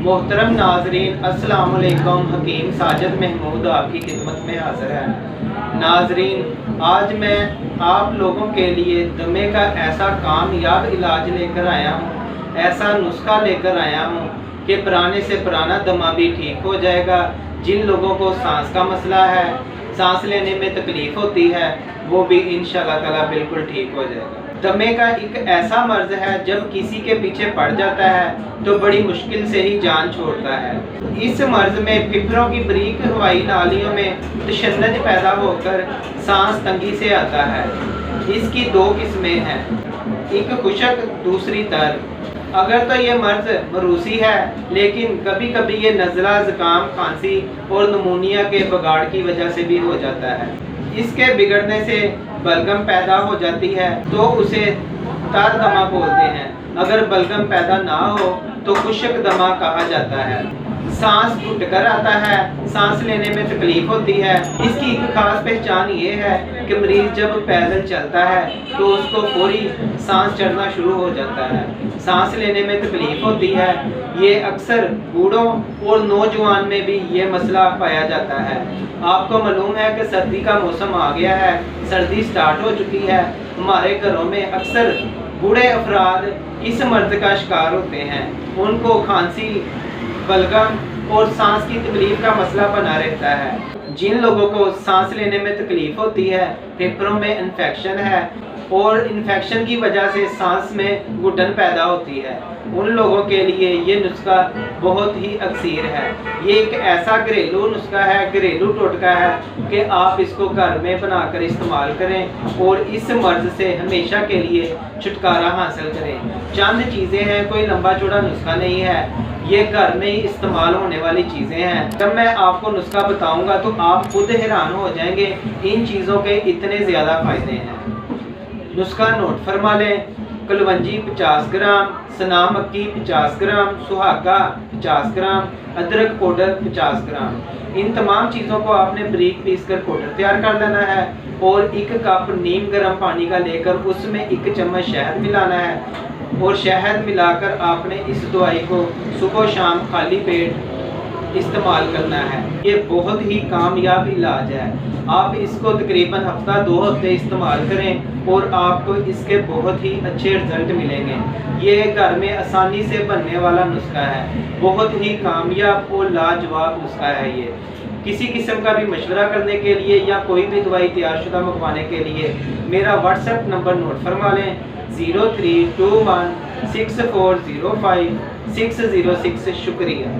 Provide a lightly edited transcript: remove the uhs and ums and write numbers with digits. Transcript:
मोहतरम नाजरीन अस्सलाम वालेकुम। हकीम साजिद महमूद आपकी खिदमत में हाजिर है। नाजरीन, आज मैं आप लोगों के लिए दमे का ऐसा कामयाब इलाज लेकर आया हूँ, ऐसा नुस्खा लेकर आया हूँ कि पुराने से पुराना दमा भी ठीक हो जाएगा। जिन लोगों को सांस का मसला है, सांस लेने में तकलीफ़ होती है, वो भी इंशाअल्लाह ताला बिल्कुल ठीक हो जाएगा। दमे का एक ऐसा मर्ज है, जब किसी के पीछे पड़ जाता है तो बड़ी मुश्किल से ही जान छोड़ता है। इस मर्ज में फेफड़ों की बारीक हवाई नालियों में तशन्नुज पैदा होकर सांस तंगी से आता है। इसकी दो किस्में हैं, एक खुशक, दूसरी तर। अगर तो ये मर्ज मरूसी है, लेकिन कभी कभी ये नज़ला, ज़ुकाम, खांसी और नमूनिया के बगाड़ की वजह से भी हो जाता है। इसके बिगड़ने से बलगम पैदा हो जाती है तो उसे तर दमा बोलते हैं। अगर बलगम पैदा ना हो तो खुशक दमा कहा जाता है। सांस घुटकर आता है, सांस लेने में तकलीफ होती है। इसकी एक खास पहचान ये है कि मरीज जब पैदल चलता है तो उसको फौरी सांस चढ़ना शुरू हो जाता है। सांस लेने में तकलीफ होती है। ये अक्सर बूढ़ों और नौजवान में भी ये मसला पाया जाता है। आपको मालूम है कि सर्दी का मौसम आ गया है, सर्दी स्टार्ट हो चुकी है। हमारे घरों में अक्सर बूढ़े अफराद इस मर्ज का शिकार होते हैं। उनको खांसी, बलगम और सांस की तकलीफ का मसला बना रहता है। जिन लोगों को सांस लेने में तकलीफ होती है, फेफड़ों में इन्फेक्शन है और इन्फेक्शन की वजह से सांस में घुटन पैदा होती है, उन लोगों के लिए ये नुस्खा बहुत ही अक्सीर है। ये एक ऐसा घरेलू नुस्खा है, घरेलू टोटका है कि आप इसको घर में बनाकर इस्तेमाल करें और इस मर्ज से हमेशा के लिए छुटकारा हासिल करें। चंद चीज़ें हैं, कोई लंबा चौड़ा नुस्खा नहीं है, ये घर में ही इस्तेमाल होने वाली चीज़ें हैं। जब मैं आपको नुस्खा बताऊंगा तो आप खुद हैरान हो जाएंगे, इन चीज़ों के इतने ज़्यादा फ़ायदे हैं। नुस्खा नोट फरमा लें। कलवंजी 50 ग्राम, सना मक्की 50 ग्राम, सुहागा 50 ग्राम, अदरक पाउडर 50 ग्राम। इन तमाम चीज़ों को आपने बारीक पीस कर पाउडर तैयार कर लेना है और 1 कप नीम गर्म पानी का लेकर उसमें 1 चम्मच शहद मिलाना है और शहद मिलाकर आपने इस दवाई को सुबह शाम खाली पेट इस्तेमाल करना है। ये बहुत ही कामयाब इलाज है। आप इसको तकरीबन हफ्ता 2 हफ्ते इस्तेमाल करें और आपको इसके बहुत ही अच्छे रिजल्ट मिलेंगे। ये घर में आसानी से बनने वाला नुस्खा है, बहुत ही कामयाब और लाजवाब नुस्खा है। ये किसी किस्म का भी मशवरा करने के लिए या कोई भी दवाई तैयारशुदा मंगवाने के लिए मेरा व्हाट्सएप नंबर नोट फरमा लें, 0321 6405 606। शुक्रिया।